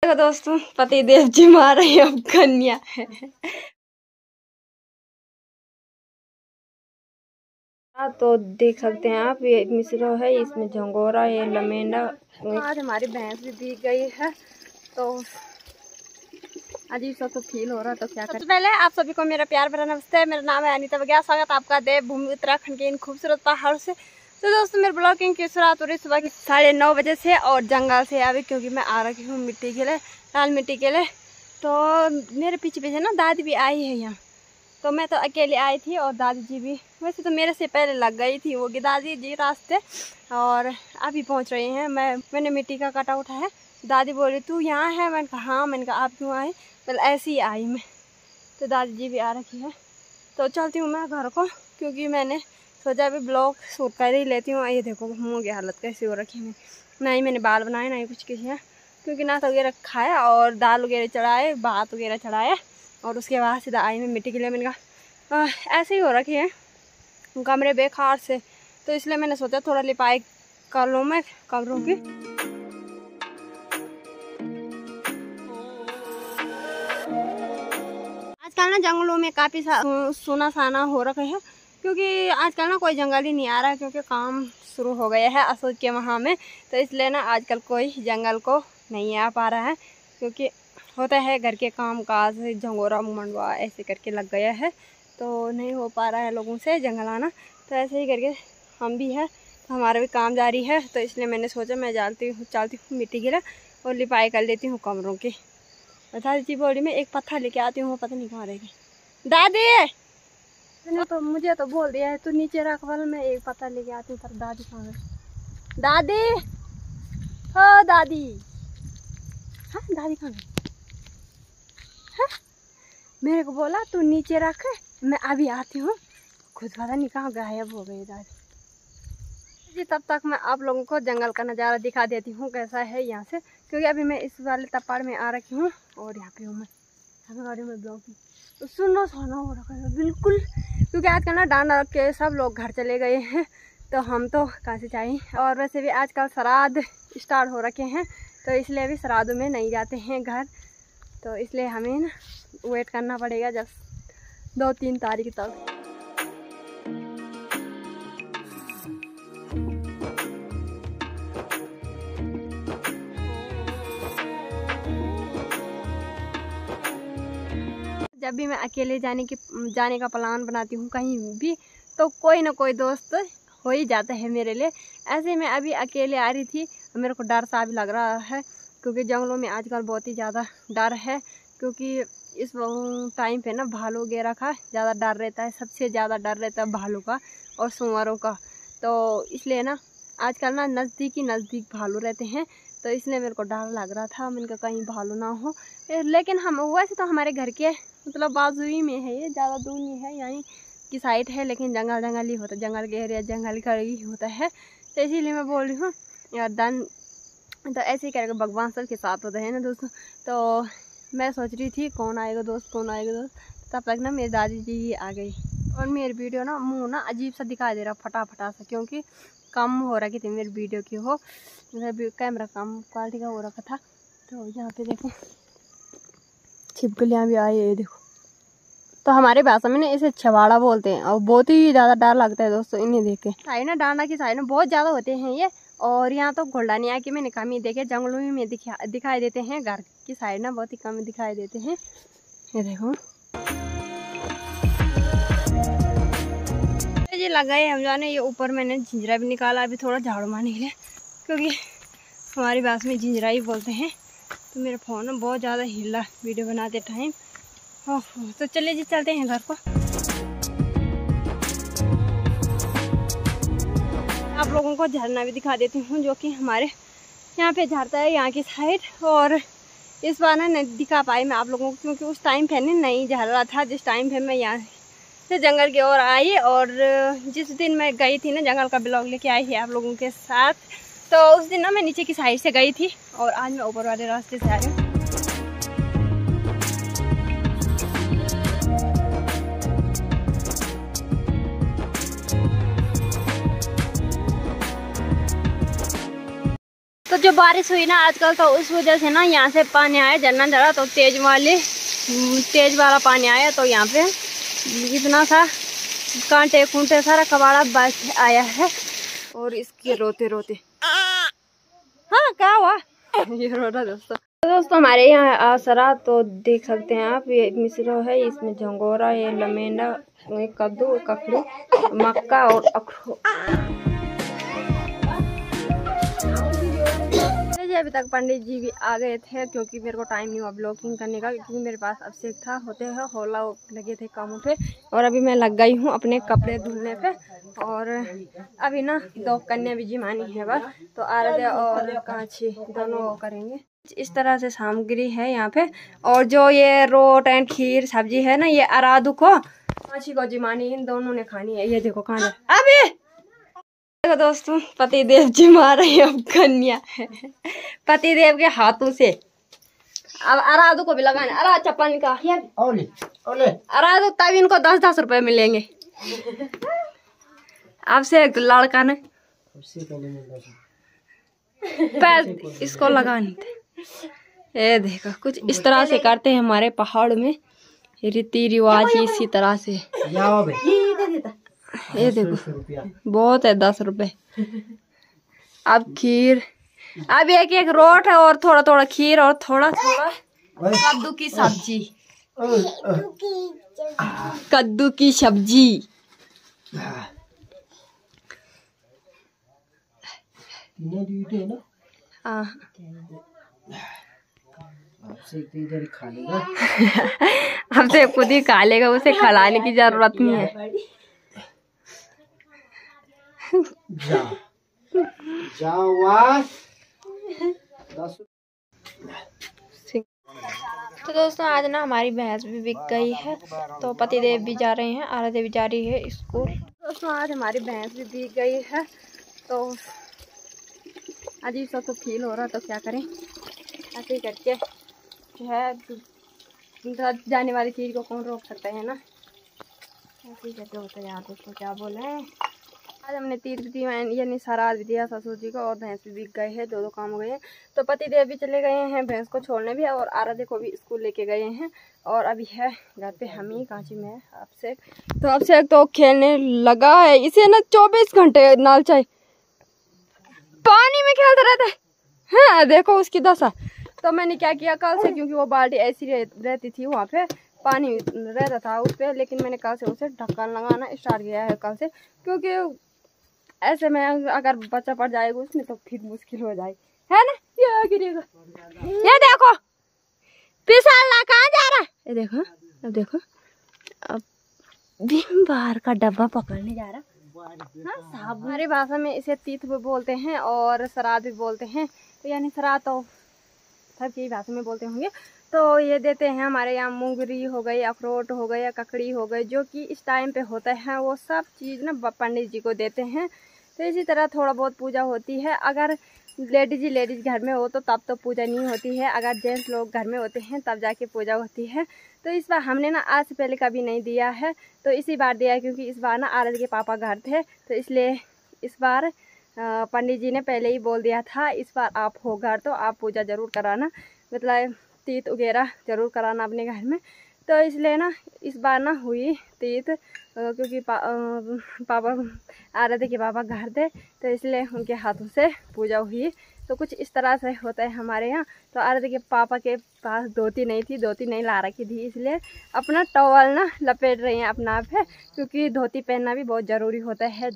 तो दोस्तों पति देव जी मारा अब कन्या है। तो देख सकते हैं आप, ये मिश्रा है, इसमें झंगोरा, ये लमेंडा। आज हमारी भैंस भी भीग गई है तो अजीब सा तो फील हो रहा, तो क्या करें। पहले आप सभी को मेरा प्यार भरा नमस्ते। मेरा नाम है अनीता बघेल। स्वागत आपका देवभूमि उत्तराखंड के इन खूबसूरत पहाड़ों से। तो दोस्तों मेरे ब्लॉगिंग की शुरुआत हो रही सुबह की 9:30 बजे से और जंगल से अभी, क्योंकि मैं आ रखी हूँ मिट्टी के लिए, लाल मिट्टी के लिए। तो मेरे पीछे पीछे ना दादी भी आई है यहाँ, तो मैं तो अकेले आई थी और दादी जी भी वैसे तो मेरे से पहले लग गई थी वो दादी जी रास्ते, और अभी पहुँच रही हैं। मैंने मिट्टी का कटा उठाया। दादी बोली तू यहाँ है, मैंने कहा हाँ। मैंने कहा आप क्यों आए? मतलब ऐसे ही आई मैं। तो दादी जी भी आ रखी है, तो चलती हूँ मैं घर को, क्योंकि मैंने सोचा अभी ब्लॉग शूट कर ही लेती हूँ। ये देखो मुँह की हालत कैसी हो रखी है। ना ही मैंने बाल बनाए, ना ही कुछ किया, क्योंकि नाश्ता वगैरह खाया और दाल वगैरह चढ़ाए, भात वगैरह चढ़ाया, और उसके बाद सीधा आई मैं मिट्टी के लिए। मैंने कहा ऐसे ही हो रखी है कमरे बेकार से, तो इसलिए मैंने सोचा थोड़ा लिपाई कर लूँ मैं कमरों की। आजकल ना जंगलों में काफ़ी सुना साना हो रखा है, क्योंकि आजकल ना कोई जंगल ही नहीं आ रहा है, क्योंकि काम शुरू हो गया है असोज के वहाँ में। तो इसलिए ना आजकल कोई जंगल को नहीं आ पा रहा है, क्योंकि होता है घर के काम काज, झंगोरा मंडवा ऐसे करके लग गया है, तो नहीं हो पा रहा है लोगों से जंगल आना। तो ऐसे ही करके हम भी है, तो हमारा भी काम जारी है। तो इसलिए मैंने सोचा मैं चलती हूँ मिट्टी गिरा और लिपाई कर लेती हूँ कमरों की। दादी जी बोली मैं एक पत्थर लेके आती हूँ, पता नहीं कहाँ रहेगी। दादी तो मुझे तो बोल दिया है तू नीचे रख, वाला मैं एक पत्थर लेके आती हूँ। पर दादी कहाँ है? दादी हो दादी, हाँ दादी कहाँ है? मेरे को बोला तू नीचे रख, मैं अभी आती हूँ। खुद पता नहीं कहाँ गायब हो गई दादी जी। तब तक मैं आप लोगों को जंगल का नज़ारा दिखा देती हूँ कैसा है यहाँ से, क्योंकि अभी मैं इस वाले तपड़ में आ रखी हूँ और यहाँ पे हूँ मैं। यहाँ गाड़ी में ब्लॉग तो सुनना सोना हो रखा है बिल्कुल, क्योंकि आजकल ना डांडा के सब लोग घर चले गए हैं, तो हम तो कहाँ से चाहिए। और वैसे भी आजकल श्राद्ध स्टार्ट हो रखे हैं, तो इसलिए भी श्राद्ध में नहीं जाते हैं घर, तो इसलिए हमें ना वेट करना पड़ेगा जब 2-3 तारीख तक। जब भी मैं अकेले जाने का प्लान बनाती हूँ कहीं भी, तो कोई ना कोई दोस्त हो ही जाता है मेरे लिए। ऐसे मैं अभी अकेले आ रही थी, मेरे को डर सा भी लग रहा है, क्योंकि जंगलों में आजकल बहुत ही ज़्यादा डर है, क्योंकि इस टाइम पे ना भालू वगैरह का ज़्यादा डर रहता है। सबसे ज़्यादा डर रहता है भालू का और सुअरों का, तो इसलिए ना आजकल ना नज़दीक भालू रहते हैं, तो इसलिए मेरे को डर लग रहा था। मैंने कहा कहीं भालू ना हो, लेकिन हम वैसे तो हमारे घर के मतलब बाजू ही में है, ये ज़्यादा दूर नहीं है, यहीं की साइड है, लेकिन जंगल ही होता है, जंगल के एरिया जंगल का ही होता है। तो इसीलिए मैं बोल रही हूँ यार डन, तो ऐसे ही करके भगवान सबके साथ होते हैं ना दोस्तों। तो मैं सोच रही थी कौन आएगा दोस्त, तब तक ना मेरी दादी जी आ गई, और मेरी वीडियो ना मुँह ना अजीब सा दिखाई दे रहा फटा सा, क्योंकि कम हो रखी थी मेरी वीडियो की, हो कैमरा कम क्वालिटी का हो रखा था। तो यहाँ पे देखो छिपकलियाँ भी आई है, देखो। तो हमारे भाषा में ना इसे छवाड़ा बोलते हैं, और बहुत ही ज़्यादा डर लगता है दोस्तों इन्हें देख के। साइड ना डांडा की साइड में बहुत ज़्यादा होते हैं ये, और यहाँ तो घोलडानिया की मैंने कम ही देखे, जंगलों में दिखाई देते हैं, घर की साइड ना बहुत ही कम दिखाई देते हैं। ये देखो ये लगा है हम जाने, ये ऊपर मैंने झिंझरा भी निकाला, अभी थोड़ा झाड़ू मारने के लिए, क्योंकि हमारी भाषा में झिंझरा ही बोलते हैं। तो मेरा फ़ोन ना बहुत ज़्यादा हिला वीडियो बनाते टाइम। तो चलिए जी चलते हैं घर को। आप लोगों को झरना भी दिखा देती हूँ, जो कि हमारे यहाँ पे झरता है यहाँ की साइड। और इस बार ना नहीं दिखा पाई मैं आप लोगों को, क्योंकि उस टाइम पे नहीं झर रहा था जिस टाइम पे मैं यहाँ से जंगल की ओर आई। और जिस दिन मैं गई थी ना जंगल का ब्लॉग लेके आई थी आप लोगों के साथ, तो उस दिन ना मैं नीचे की साइड से गई थी, और आज मैं ऊपर वाले रास्ते से आई हूँ। तो जो बारिश हुई ना आजकल, तो उस वजह से ना यहाँ से पानी आया झरना झरा, तो तेज वाला पानी आया, तो यहाँ पे इतना सा कांटे खूंटे सारा कबाड़ा बच आया है। और इसके रोते रोते हाँ क्या हुआ ये रो रहा दोस्तों। तो दोस्तों हमारे यहाँ आसरा, तो देख सकते हैं आप, ये मिश्रो है, इसमें झंगोरा, ये लमेंडा, कद्दू, ककड़ी, मक्का और अखरोट। अभी तक पंडित जी भी आ गए थे, क्योंकि मेरे को टाइम नहीं हुआ ब्लॉगिंग करने का, क्योंकि मेरे पास अभिषेक था, होते हैं होला लगे थे कामों पे। और अभी मैं लग गई हूँ अपने कपड़े धुलने पे। और अभी ना 2 कन्या विजिमानी है बस, तो आराध्या और कांची दोनों करेंगे। इस तरह से सामग्री है यहाँ पे। और जो ये रोट एंड खीर सब्जी है ना, ये आराधू को, कांची को, जिमानी, इन दोनों ने खानी है। ये देखो कहाँ अभी देखो दोस्तों, पति देव जी मार रहे अब कन्या पति देव के हाथों से। अब आराधू को भी लगाना, अरा चप्पल का ओले ओले आराधू, तब इनको 10-10 रुपए मिलेंगे। अब से एक लड़का ने पैर इसको लगाने थे। ये देखो कुछ इस तरह से करते हैं हमारे पहाड़ में, रीति रिवाज इसी तरह से। ये देखो बहुत है 10 रुपए। अब खीर, अब एक रोट है, और थोड़ा थोड़ा खीर, और थोड़ा थोड़ा कद्दू की सब्जी, कद्दू की सब्जी। अब से खुद ही खा लेगा, उसे खिलाने की जरूरत नहीं है। तो दोस्तों आज ना हमारी भैंस भी बिक गई है, तो पतिदेव भी जा रहे हैं, आराध्या भी जा रही है स्कूल। दोस्तों आज हमारी भैंस भी बिक गई है, तो अजीब सा तो फील हो रहा, तो क्या करें, ऐसे ही करके जो है जाने वाली चीज़ को कौन रोक सकता है ना, ऐसे ही करके होता है यार। दोस्तों क्या बोले, आज हमने तीर्थ दी यानी श्राद्ध भी दिया ससुर जी को, और भैंस भी बिक गए हैं, 2 काम हो गए हैं। तो पतिदेव भी चले गए हैं भैंस को छोड़ने भी, और आराध्या को भी स्कूल लेके गए हैं। और अभी है घर पे हम ही, कांची में अभिषेक। तो अभिषेक तो खेलने लगा है, इसे ना 24 घंटे नाल चाहिए, पानी में खेलता रहता है। हाँ देखो उसकी दशा। तो मैंने क्या किया कल से, क्योंकि वो बाल्टी ऐसी रहती थी, वहाँ पे पानी रहता था उस पर, लेकिन मैंने कल से उसे ढक्कन लगाना स्टार्ट किया है कल से, क्योंकि ऐसे में अगर बच्चा पड़ जाएगा उसमें तो फिर मुश्किल हो जाएगी, है ना। ये गिरेगा, ये देखो पिसाला कहाँ जा रहा है, ये देखो। अब देखो अब विम बार का डब्बा पकड़ने जा रहा। हाँ हमारी भाषा में इसे तीर्थ भी बोलते हैं और श्राद्ध भी बोलते हैं, तो यानी श्राद्ध तो सबकी भाषा में बोलते होंगे। तो ये देते हैं हमारे यहाँ मूंगरी हो गई, अखरोट हो गई, या ककड़ी हो गई, जो कि इस टाइम पे होता है, वो सब चीज़ ना पंडित जी को देते हैं। तो इसी तरह थोड़ा बहुत पूजा होती है। अगर लेडीज घर में हो तो तब तो पूजा नहीं होती है, अगर जेंट्स लोग घर में होते हैं तब जाके पूजा होती है। तो इस बार हमने ना आज से पहले कभी नहीं दिया है, तो इसी बार दिया है, क्योंकि इस बार ना आराध्या के पापा घर थे, तो इसलिए इस बार पंडित जी ने पहले ही बोल दिया था, इस बार आप हो घर तो आप पूजा ज़रूर कराना, मतलब तीर्थ वगैरह ज़रूर कराना अपने घर में। तो इसलिए ना इस बार ना हुई तीर्थ, क्योंकि पापा आराध्या के पापा घर थे, तो इसलिए उनके हाथों से पूजा हुई। तो कुछ इस तरह से होता है हमारे यहाँ। तो आराध्या के पापा के पास धोती नहीं थी, धोती नहीं ला रखी थी, इसलिए अपना टॉवल ना लपेट रही हैं अपना आप है, क्योंकि धोती पहनना भी बहुत ज़रूरी होता है।